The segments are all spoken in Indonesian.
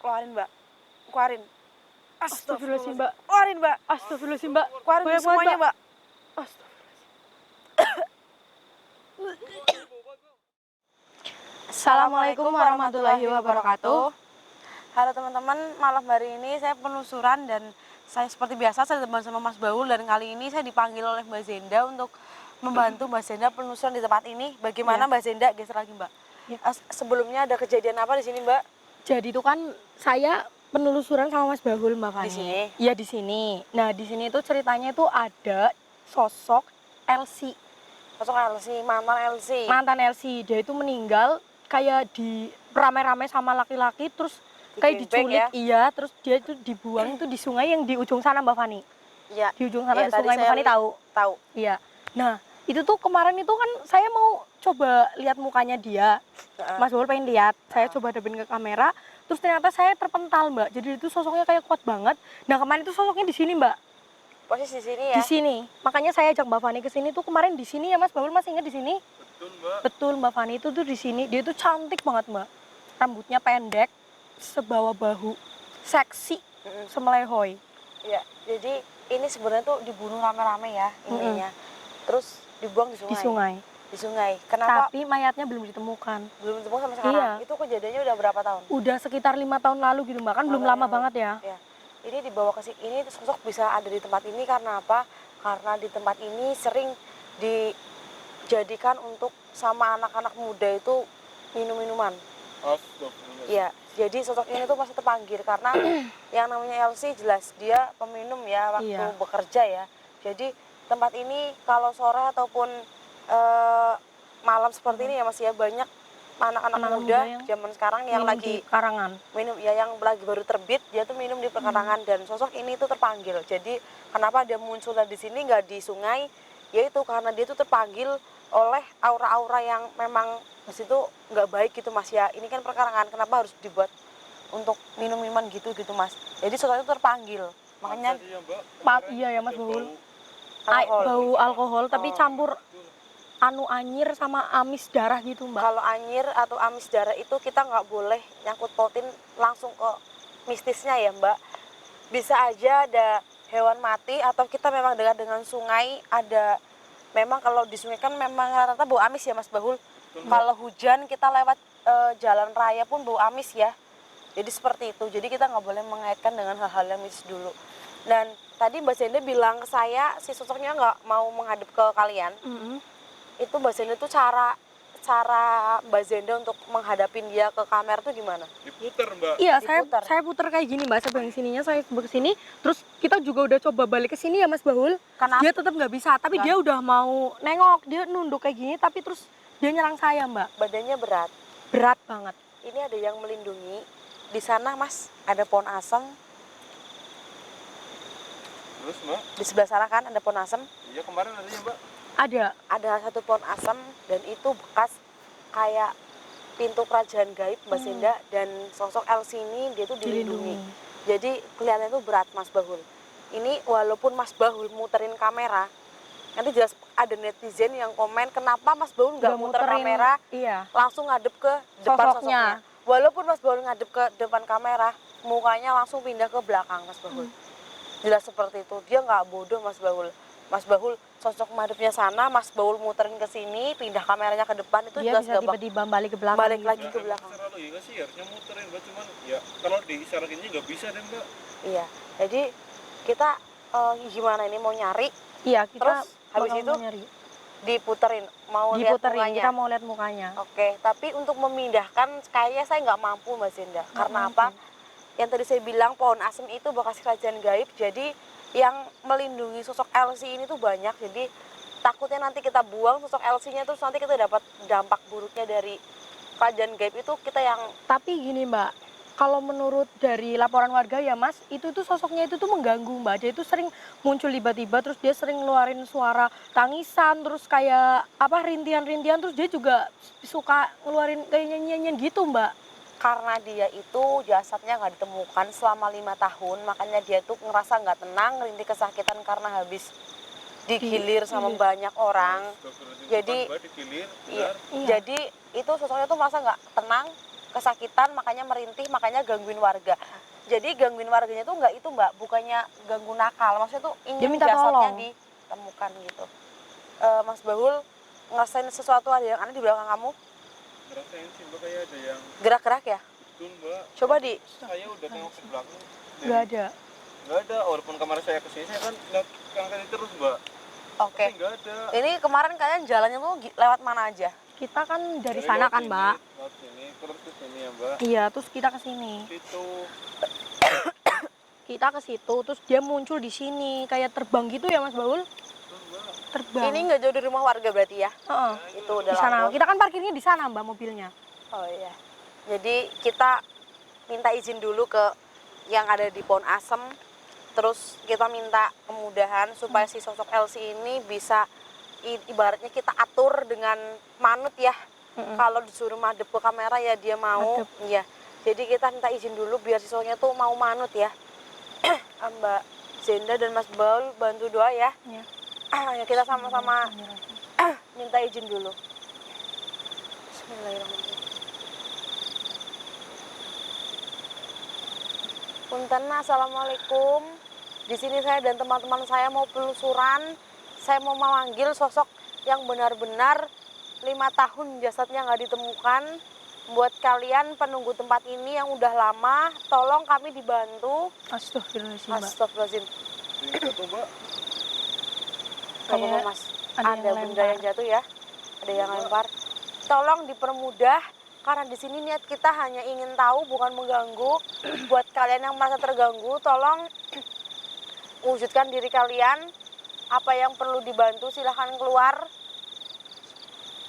Keluarin, Mbak. Keluarin. Astagfirullahaladzim, Mbak. Keluarin, Mbak. Astagfirullahaladzim, Mbak. Keluarin Banyak banget, semuanya, Mbak. Assalamualaikum warahmatullahi wabarakatuh. Halo teman-teman, malam hari ini saya penelusuran dan saya seperti biasa saya teman sama Mas Baul, dan kali ini saya dipanggil oleh Mbak Zenda untuk membantu Mbak Zenda penelusuran di tempat ini. Bagaimana Mbak Zenda? Geser lagi, Mbak. Ya. Sebelumnya ada kejadian apa di sini, Mbak? Jadi itu kan saya penelusuran sama Mas Bahul, Mbak Fani. Di sini? Iya, di sini. Nah, di sini itu ceritanya itu ada sosok Elsie. Sosok Elsie, mantan Elsie. Mantan Elsie. Dia itu meninggal kayak di rame-rame sama laki-laki, terus kayak diculik, ya? iya, terus dia itu dibuang itu di sungai yang di ujung sana, Mbak Fani. Iya. Di ujung sana, Ya, di sungai, Mbak Fani tahu? Tahu. Iya. Nah, itu tuh kemarin itu kan saya mau coba lihat mukanya dia. Mas Bahul pengen lihat. Saya coba hadapin ke kamera, terus ternyata saya terpental, Mbak. Jadi itu sosoknya kayak kuat banget. Nah, kemarin itu sosoknya di sini, Mbak. Posisi di sini ya? Di sini. Makanya saya ajak Mbak Fani ke sini tuh kemarin di sini ya, Mas Bahul. Masih ingat di sini? Betul, Mbak. Betul, Mbak Fani itu tuh di sini. Dia tuh cantik banget, Mbak. Rambutnya pendek, sebawa bahu, seksi, semelehoy. Iya, jadi ini sebenarnya tuh dibunuh rame-rame ya intinya. Terus dibuang di sungai. Di sungai. Di sungai. Kenapa? Tapi mayatnya belum ditemukan. Belum ditemukan sampai sekarang. Iya. Itu kejadiannya udah berapa tahun? Udah sekitar 5 tahun lalu gitu, Mbak. Kan belum lama banget ya. Iya. Ini dibawa ke sini, ini sosok bisa ada di tempat ini karena apa? Karena di tempat ini sering dijadikan untuk sama anak-anak muda itu minum-minuman. Astagfirullah. Iya, jadi sosok ini tuh masih terpanggil karena yang namanya Elsie jelas dia peminum ya waktu bekerja ya. Jadi tempat ini kalau sore ataupun malam seperti ini ya masih ya banyak anak-anak muda zaman sekarang yang lagi karangan minum ya, yang lagi baru terbit dia tuh minum di perkarangan. Dan sosok ini tuh terpanggil. Jadi kenapa dia muncul di sini nggak di sungai? Yaitu karena dia tuh terpanggil oleh aura-aura yang memang di situ nggak baik gitu, Mas ya. Ini kan perkarangan, kenapa harus dibuat untuk minum-minuman gitu Mas? Jadi sosok itu terpanggil. Makanya iya ya, Mas Bahul. alkohol. Bau alkohol tapi campur anyir sama amis darah gitu, Mbak. Kalau anyir atau amis darah itu kita nggak boleh nyangkut pautin langsung ke mistisnya ya, Mbak. Bisa aja ada hewan mati atau kita memang dekat dengan sungai, ada memang kalau di sungai kan memang rata-rata bau amis ya, Mas Bahul. Kalau hujan kita lewat jalan raya pun bau amis ya. Jadi seperti itu. Jadi kita nggak boleh mengaitkan dengan hal-hal yang mistis dulu. Dan tadi Mbak Zenda bilang ke saya si sosoknya nggak mau menghadap ke kalian. Itu Mbak Zenda tuh cara Mbak Zenda untuk menghadapin dia ke kamera tuh gimana? Diputer, Mbak. Iya, saya puter kayak gini, Mbak. Saya bang sininya, saya ke sini. Terus kita juga udah coba balik ke sini ya, Mas Bahul. Kenapa? Dia tetap nggak bisa, tapi dia udah mau nengok. Dia nunduk kayak gini, tapi terus dia nyerang saya, Mbak. Badannya berat. Berat banget. Ini ada yang melindungi. Di sana, Mas, ada pohon asem. Terus, Mbak? Di sebelah sana kan ada pohon asem. Iya, kemarin adanya, Mbak. Ada satu pohon asem dan itu bekas kayak pintu kerajaan gaib Mbak Zenda. Dan sosok Elsie ini dia tuh dilindungi. Jadi kelihatannya itu berat, Mas Bahul. Ini walaupun Mas Bahul muterin kamera, nanti jelas ada netizen yang komen kenapa Mas Bahul nggak muter kamera, langsung ngadep ke depan sosoknya. Walaupun Mas Bahul ngadep ke depan kamera, mukanya langsung pindah ke belakang, Mas Bahul. Jelas seperti itu. Dia nggak bodoh, Mas Bahul. Mas Bahul sosok madepnya sana, Mas Bahul muterin ke sini, pindah kameranya ke depan, itu dia jelas bisa tiba-tiba balik ke belakang. Balik lagi ke belakang. Secara logika sih harusnya muterin, Mbak, cuman ya kalau diisaratinnya nggak bisa deh, Mbak. Iya. Jadi kita gimana ini mau nyari? Iya, kita terus habis itu nyari. Diputerin, mau lihat mukanya. Kita mau lihat mukanya. Oke, tapi untuk memindahkan kayaknya saya nggak mampu, Mbak Zenda. Karena apa? Yang tadi saya bilang pohon asem itu bekas kerajaan gaib, jadi yang melindungi sosok Elsie ini tuh banyak. Jadi takutnya nanti kita buang sosok Elsie-nya terus nanti kita dapat dampak buruknya dari kerajaan gaib itu kita yang. Tapi gini, Mbak, kalau menurut dari laporan warga ya, Mas, itu tuh sosoknya itu tuh mengganggu, Mbak. Dia itu sering muncul tiba-tiba, terus dia sering ngeluarin suara tangisan, terus kayak apa rintihan-rintihan, terus dia juga suka ngeluarin kayak nyanyian gitu, Mbak. Karena dia itu jasadnya nggak ditemukan selama 5 tahun, makanya dia tuh ngerasa nggak tenang, rintih kesakitan karena habis digilir sama banyak orang. Jadi digilir, iya. Jadi itu sosoknya tuh merasa nggak tenang, kesakitan, makanya merintih, makanya gangguin warga. Jadi gangguin warganya tuh nggak itu mbak, bukannya ganggu nakal, maksudnya tuh Dia ingin minta jasadnya tolong. ditemukan gitu. Mas Bahul ngerasain sesuatu ada yang aneh di belakang kamu? Ngerasain sih mbak kayak ada yang Gerak-gerak ya? betul mbak. Coba di, Saya udah tengok ke belakang. Nggak ada. Nggak ada, walaupun kamar saya kesini saya kan lihat kali terus mbak. oke. Tapi nggak ada. Ini kemarin kalian jalannya tuh lewat mana aja? Kita kan dari Jadi sana lewat kan, sini, Mbak. lewat sini, terus ke sini ya mbak. Iya, terus kita ke sini. Itu Kita ke situ, terus dia muncul di sini kayak terbang gitu ya, Mas Baul? betul mbak. Terbang. Ini nggak jauh dari rumah warga berarti ya? Heeh. Itu udah Di sana. lampung. Kita kan parkirnya di sana, Mbak, mobilnya. Oh iya. Jadi kita minta izin dulu ke yang ada di Pohon Asem. Terus kita minta kemudahan supaya si sosok Elsie ini bisa ibaratnya kita atur dengan manut ya. Kalau disuruh madep ke kamera ya dia mau. Madep. Iya. Jadi kita minta izin dulu biar si sosoknya tuh mau manut ya. Mbak Zenda dan Mas Baul bantu doa ya. Iya. Ya kita sama-sama minta izin dulu. Bismillahirrahmanirrahim. Punten, assalamualaikum. Di sini saya dan teman-teman saya mau penelusuran. Saya mau memanggil sosok yang benar-benar 5 tahun jasadnya nggak ditemukan. Buat kalian penunggu tempat ini yang udah lama, tolong kami dibantu. Astagfirullahaladzim, Mbak. Astagfirullahaladzim. Ini satu mbak. Gak apa-apa Kayak mas. ada yang Ada benda lempar. yang jatuh ya. Ada yang lempar. Tolong dipermudah karena di sini niat kita hanya ingin tahu bukan mengganggu. Buat kalian yang merasa terganggu, tolong wujudkan diri kalian. Apa yang perlu dibantu silahkan keluar.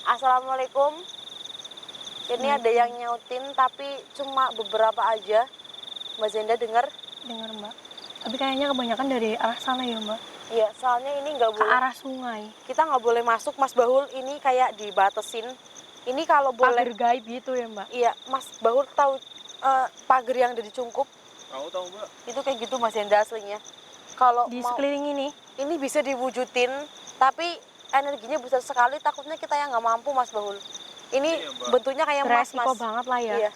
Assalamualaikum. Ini ada yang nyautin tapi cuma beberapa aja. Mbak Zenda dengar? Dengar, Mbak. Tapi kayaknya kebanyakan dari arah sana ya, Mbak. Iya, soalnya ini nggak Ke boleh. arah sungai. Kita nggak boleh masuk, Mas Bahul. Ini kayak dibatesin. Ini kalau boleh. Pagar gaib gitu ya, Mbak. Iya, Mas Bahul tahu pagar yang ada di Cungkup? Tahu mbak. Itu kayak gitu Mas Zenda aslinya. Kalau Di mau sekeliling ini. bisa diwujudin, tapi energinya besar sekali. Takutnya kita yang nggak mampu, Mas Bahul. Ini Iya, Mbak. bentuknya kayak emas, Beresiko Mas. banget lah ya. Iya,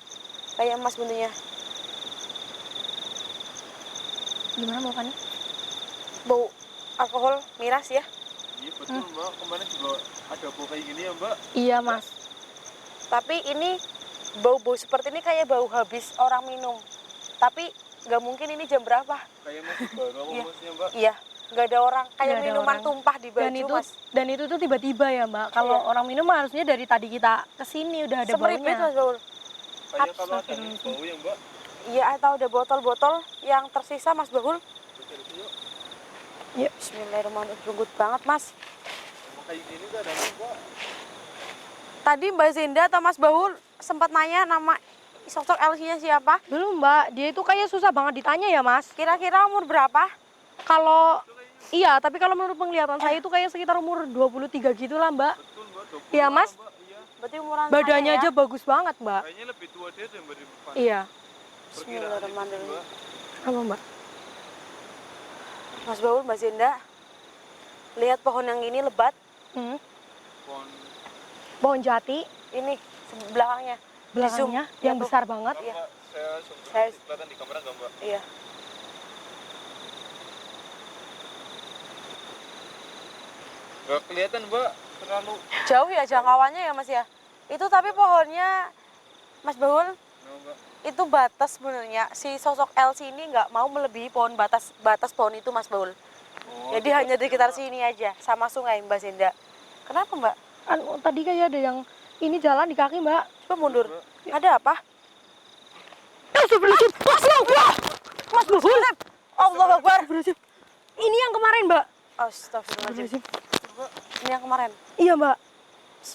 kayak emas bentuknya. Gimana mau kan? Bau alkohol miras ya. Iya betul mbak. Kemarin juga ada bau kayak gini ya mbak. Iya, Mas. Tapi ini bau-bau seperti ini kayak bau habis orang minum. Tapi nggak mungkin ini jam berapa? Kayak masih baru apa Iya. maksudnya mbak? Iya, nggak ada orang. Kayak Nggak ada minuman orang. tumpah di baju, Mas. Dan itu tuh tiba-tiba ya, Mbak. Kalau Iya. orang minum harusnya dari tadi kita kesini udah ada Semeripit, baunya. Mas Bahul. Kayak kalau ada nih bau ya mbak. Iya, atau ada botol-botol yang tersisa, Mas Bahul. Betul yuk. Yuk. Bismillahirrahmanirrahim. Berunggut banget, Mas. Emang kayak gini tuh ada nih mbak. Tadi Mbak Zenda atau Mas Bahul sempat nanya nama sosok Elsie-nya siapa? Belum, Mbak. Dia itu kayak susah banget ditanya ya, Mas. Kira-kira umur berapa? Kalau iya, tapi kalau menurut penglihatan saya itu kayak sekitar umur 23 gitu lah, Mbak. Betul mbak. 20 Iya, Mas. mbak. Iya. Berarti umuran Badannya saya aja ya. bagus banget, Mbak. Kayaknya lebih tua dia tuh yang mbak di depan. Iya. Perkiraan itu Bismillahirrahmanirrahim. mbak. Apa, Mbak? Mas Bahul, Mbak Zenda. Lihat pohon yang ini lebat. Hmm. Pohon Pohon jati Ini belakangnya. belakangnya Di zoom. yang Ya, tuh. besar banget. Iya. mbak. Saya sumber Saya- kelihatan di kamera nggak mbak? Iya. Nggak kelihatan mbak. Terlalu. Jauh ya jangkauannya ya, Mas ya. Itu tapi pohonnya Mas Bahul Nah, mbak. itu batas sebenarnya. Si sosok Elsie ini nggak mau melebihi pohon batas pohon itu, Mas Bahul. Oh, Jadi hanya di sekitar sini aja sama sungai, Mbak Zenda. Kenapa, Mbak? Tadi kayak ada yang ini jalan di kaki, Mbak. Coba mundur. Mbak. Ada apa? Astagfirullahaladzim. Mas Bahul. Mas Bahul. Allah Akbar. Astagfirullahaladzim. Ini yang kemarin, Mbak. Astagfirullahaladzim. Astagfirullahaladzim. Ini yang kemarin. Iya, Mbak.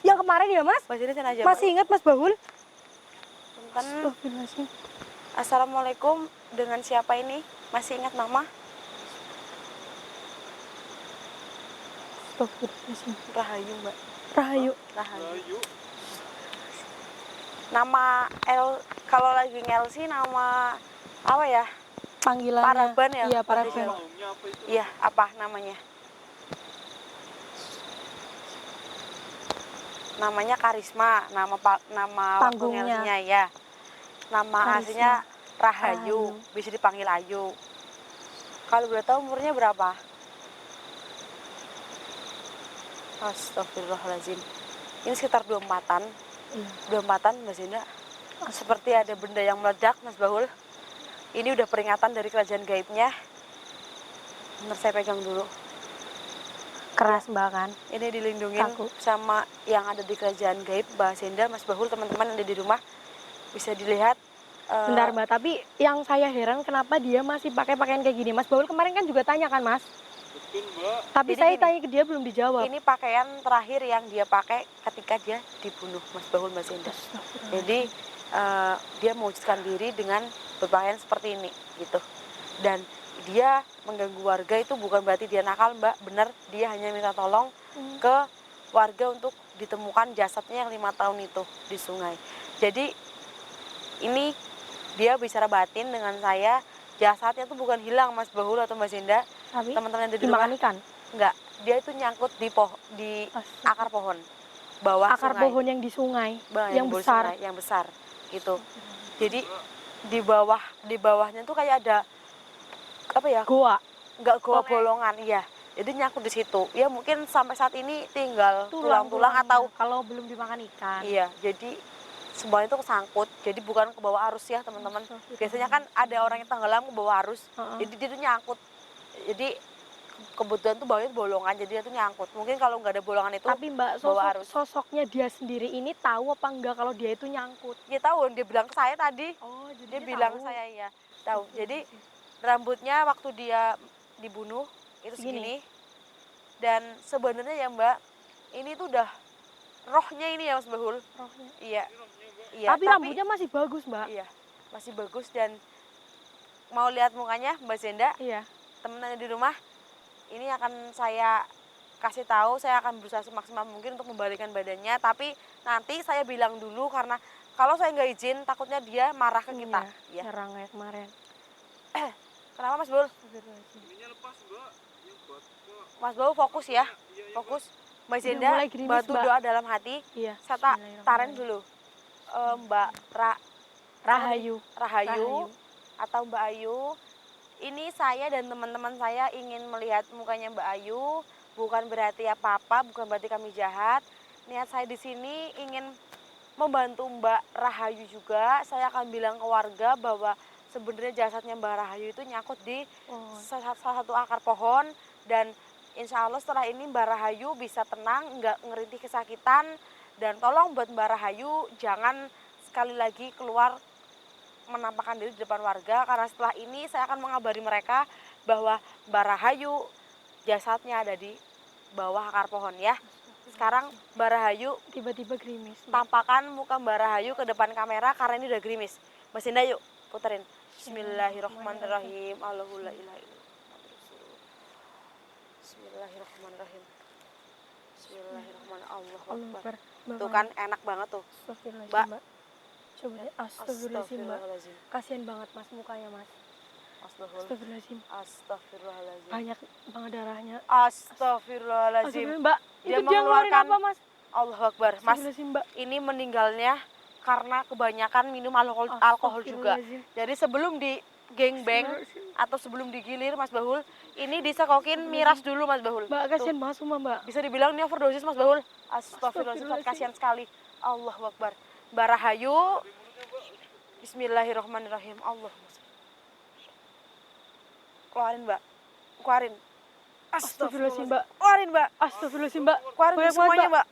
Yang kemarin ya, Mas? Mbak Zenda sini aja. Masih ingat Mas Bahul? Kan Astagfirullahaladzim. Assalamualaikum, dengan siapa ini? Masih ingat nama? Astagfirullahaladzim. Rahayu, Mbak. Rahayu. Rahayu. Ayo. Nama kalau lagi Elsie nama apa ya? Panggilannya. Paraban ya? Iya, Paraban. paraban. Umumnya apa itu? Iya, apa namanya? Namanya Karisma, nama Panggungnya. Elsie-nya ya. Nama Karisma. aslinya Rahayu. Rahayu, bisa dipanggil Ayu. Kalau boleh tahu umurnya berapa? Astagfirullahaladzim. Ini sekitar 24-an. Iya. 24-an Mbak Zinda. Seperti ada benda yang meledak Mas Bahul. Ini udah peringatan dari kerajaan gaibnya. Bentar saya pegang dulu. Keras Mbak kan. Ini dilindungin Takut. sama yang ada di kerajaan gaib Mbak Zinda, Mas Bahul, teman-teman yang ada di rumah. Bisa dilihat. Bentar Mbak, tapi yang saya heran kenapa dia masih pakai pakaian kayak gini. Mas Baul kemarin kan juga tanya kan Mas? Betul Mbak. Tapi Jadi saya gini, tanya ke dia belum dijawab. Ini pakaian terakhir yang dia pakai ketika dia dibunuh Mas Bahul Mbak Zinda. Jadi dia mewujudkan diri dengan berpakaian seperti ini gitu. Dan dia mengganggu warga itu bukan berarti dia nakal Mbak, benar dia hanya minta tolong ke warga untuk ditemukan jasadnya yang 5 tahun itu di sungai. Jadi ini dia bicara batin dengan saya, jasadnya tuh bukan hilang Mas Bahul atau Mbak Zinda. Tapi Teman-teman yang ada di rumah dimakan ikan. enggak, dia itu nyangkut di akar pohon bawah Akar sungai. pohon yang di sungai, yang Yang bawah besar. sungai, yang besar gitu. Jadi di bawahnya tuh kayak ada apa ya? Goa. Enggak goa bolongan, iya. Jadi nyangkut di situ. Ya mungkin sampai saat ini tinggal tulang-tulang atau kalau belum dimakan ikan. iya. Jadi semuanya itu kesangkut. Jadi bukan ke bawah arus ya teman-teman. Biasanya kan ada orang yang tenggelam ke bawah arus. Jadi dia tuh nyangkut. Jadi kebetulan tuh bawahnya bolongan, jadi dia tuh nyangkut. Mungkin kalau nggak ada bolongan itu Tapi Mbak, bawah arus. sosoknya dia sendiri ini tahu apa enggak kalau dia itu nyangkut? Dia tahu, dia bilang ke saya tadi. Oh, jadi Dia bilang ke saya ya, tahu. Jadi rambutnya waktu dia dibunuh itu segini. Dan sebenarnya ya Mbak, ini tuh udah rohnya ini ya Mas Bahul. rohnya. Iya. Iya. Tapi rambutnya masih bagus Mbak. Iya, masih bagus. Dan mau lihat mukanya Mbak Zenda, Iya. temennya di rumah, ini akan saya kasih tahu. Saya akan berusaha semaksimal mungkin untuk membalikan badannya. Tapi nanti saya bilang dulu karena kalau saya nggak izin takutnya dia marah ke kita. Iya. Nyerang kayak kemarin. Kenapa Mas Bul? Ininya lepas Mbak. Ini buat ke Mas Bul fokus ya, iya, fokus. Mbak Udah Zenda mulai gerimis, bantu Mbak. doa dalam hati. Iya. Saya tarik dulu. Mbak Rahayu. Rahayu atau Mbak Ayu. Ini saya dan teman-teman saya ingin melihat mukanya Mbak Ayu. Bukan berarti apa-apa, bukan berarti kami jahat. Niat saya di sini ingin membantu Mbak Rahayu juga. Saya akan bilang ke warga bahwa sebenarnya jasadnya Mbak Rahayu itu nyangkut di salah satu akar pohon. Dan insya Allah setelah ini Mbak Rahayu bisa tenang, nggak ngerintih kesakitan. Dan tolong buat Mbak Rahayu jangan sekali lagi keluar menampakkan diri di depan warga, karena setelah ini saya akan mengabari mereka bahwa Mbak Rahayu jasadnya ada di bawah akar pohon ya. Sekarang Mbak Rahayu Tiba-tiba gerimis. tampakkan muka Mbak Rahayu ke depan kamera karena ini udah gerimis. Mbak Sinda yuk puterin. Bismillahirrahmanirrahim. Allahu la ilaha illallah. Bismillahirrahmanirrahim. Bismillahirrahmanirrahim. Allahu akbar. Tuh kan enak banget tuh. Mbak. Coba deh, astagfirullahaladzim Mbak. Kasian banget Mas mukanya Mas. Astagfirullahaladzim. Astagfirullahaladzim. Banyak banget darahnya. Astagfirullahaladzim. Mbak, Dia itu dia ngeluarin mengeluarkan apa Mas? Allahu Akbar. Mas, Astagfirullahaladzim, Mbak. ini meninggalnya karena kebanyakan minum alkohol juga. Jadi sebelum di gengbeng atau sebelum digilir Mas Bahul, ini disekokin miras dulu Mas Bahul. Mbak, kasian banget semua Mbak. Bisa dibilang ini overdosis Mas Bahul. Astagfirullahaladzim, kasihan sekali. Allahu Akbar. Mbak Rahayu, Bismillahirrahmanirrahim. Keluarin Mbak, keluarin. Astagfirullahaladzim Mbak. Keluarin Mbak. Astagfirullahaladzim Mbak. Keluarin Banyak semuanya banget, Mbak.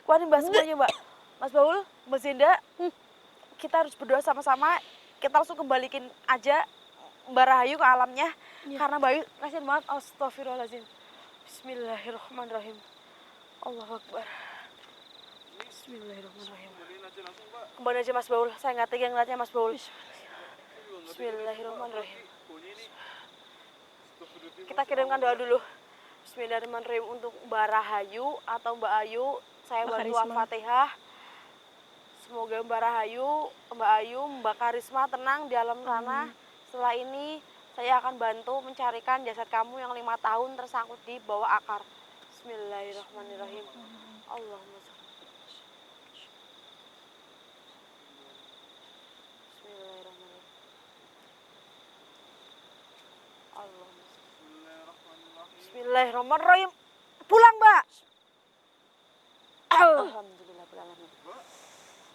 Keluarin Mbak semuanya Mbak. Mas Baul, Mbak Zinda, kita harus berdoa sama-sama. Kita langsung kembalikin aja Mbak Rahayu ke alamnya. Karena Mbak Ayu kasihan banget. Astagfirullahaladzim. Bismillahirrahmanirrahim. Allahu Akbar. Bismillahirrahmanirrahim. Kembali aja Mas Baul. Saya nggak tega ngeliatnya Mas Baul. Bismillahirrahmanirrahim. Kita kirimkan doa dulu. Bismillahirrahmanirrahim untuk Mbak Rahayu atau Mbak Ayu. Saya bantu Al-Fatihah. Semoga Mbak Rahayu, Mbak Ayu, Mbak Karisma tenang di alam sana. Setelah ini saya akan bantu mencarikan jasad kamu yang 5 tahun tersangkut di bawah akar. Bismillahirrahmanirrahim. Allahumma sholli. Bismillahirrahmanirrahim. Allahumma sholli. Bismillahirrahmanirrahim. Pulang, Mbak. Alhamdulillah alamin.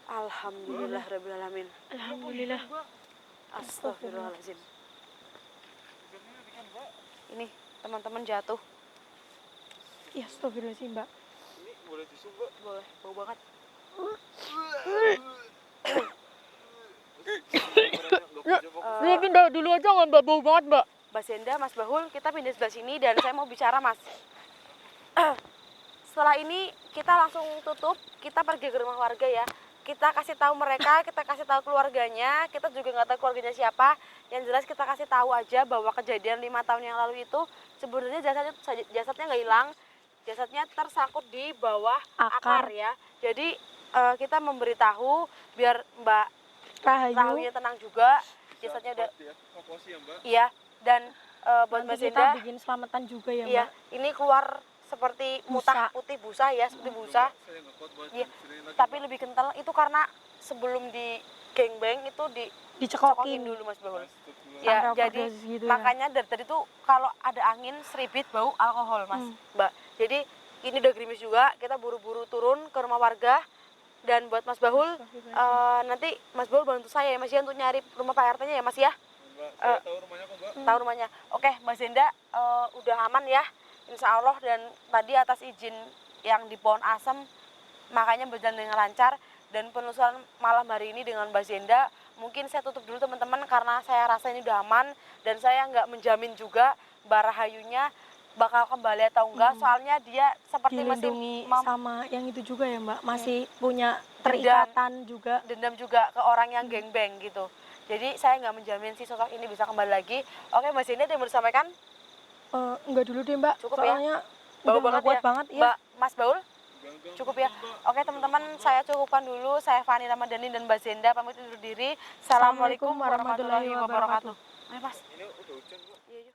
Alhamdulillah rabbil alamin. Alhamdulillah. Astagfirullahaladzim. Ini teman-teman jatuh. Ya, astagfirullahaladzim, Mbak. Ini boleh tisu, Mbak? Boleh, bau banget. Lu pindah dulu aja nggak, Mbak? Bau banget, Mbak. Mbak Zenda, Mas Bahul, kita pindah sebelah sini dan saya mau bicara, Mas. Setelah ini kita langsung tutup, kita pergi ke rumah warga ya. Kita kasih tahu mereka, kita kasih tahu keluarganya, kita juga nggak tahu keluarganya siapa. Yang jelas kita kasih tahu aja bahwa kejadian 5 tahun yang lalu itu sebenarnya jasadnya nggak hilang, jasadnya tersangkut di bawah akar ya. Jadi kita memberitahu biar Mbak Rahayu tenang juga, jasadnya udah. Evakuasi ya, Mbak? Iya, dan buat Mbak Nanti Zenda, kita bikin selamatan juga ya, iya, Mbak. ini keluar seperti mutah putih busa ya, seperti busa. Saya nggak kuat buat Iya, sini lagi, tapi Mbak. lebih kental itu karena sebelum di gangbang itu dicekokin Dicekokin dulu Mas Bahul. Astagfirullah. Ya, Sampai jadi overdose gitu ya. makanya dari tadi tuh kalau ada angin seribit bau alkohol Mas, Mbak. Jadi ini udah gerimis juga, kita buru-buru turun ke rumah warga. Dan buat Mas Bahul, nanti Mas Bahul bantu saya ya Mas ya untuk nyari rumah Pak RT-nya ya Mas ya. Mbak, saya tahu rumahnya kok, Mbak. Tahu rumahnya. Oke, Mbak Zenda udah aman ya, insya Allah. Dan tadi atas izin yang di pohon asem, makanya berjalan dengan lancar. Dan penelusuran malam hari ini dengan Mbak Zenda, mungkin saya tutup dulu teman-teman karena saya rasa ini udah aman. Dan saya nggak menjamin juga Mbak Rahayunya bakal kembali atau enggak, soalnya dia seperti masih dilindungi sama yang itu juga ya, Mbak. Masih punya Dendam. terikatan juga. dendam juga ke orang yang gangbang gitu. Jadi saya nggak menjamin si sosok ini bisa kembali lagi. Oke Mbak Zenda, ada yang mau disampaikan? Enggak dulu deh, Mbak. Cukup ya? Soalnya Bau udah nggak kuat banget ya. Mbak Mas Baul? Enggak, Cukup ya? Mbak. Oke teman-teman, saya cukupkan dulu. Saya Fani Ramadhani dan Mbak Zenda pamit undur diri. Assalamualaikum warahmatullahi wabarakatuh. Ayo Mas. Ini udah hujan, Mbak. Iya, yuk.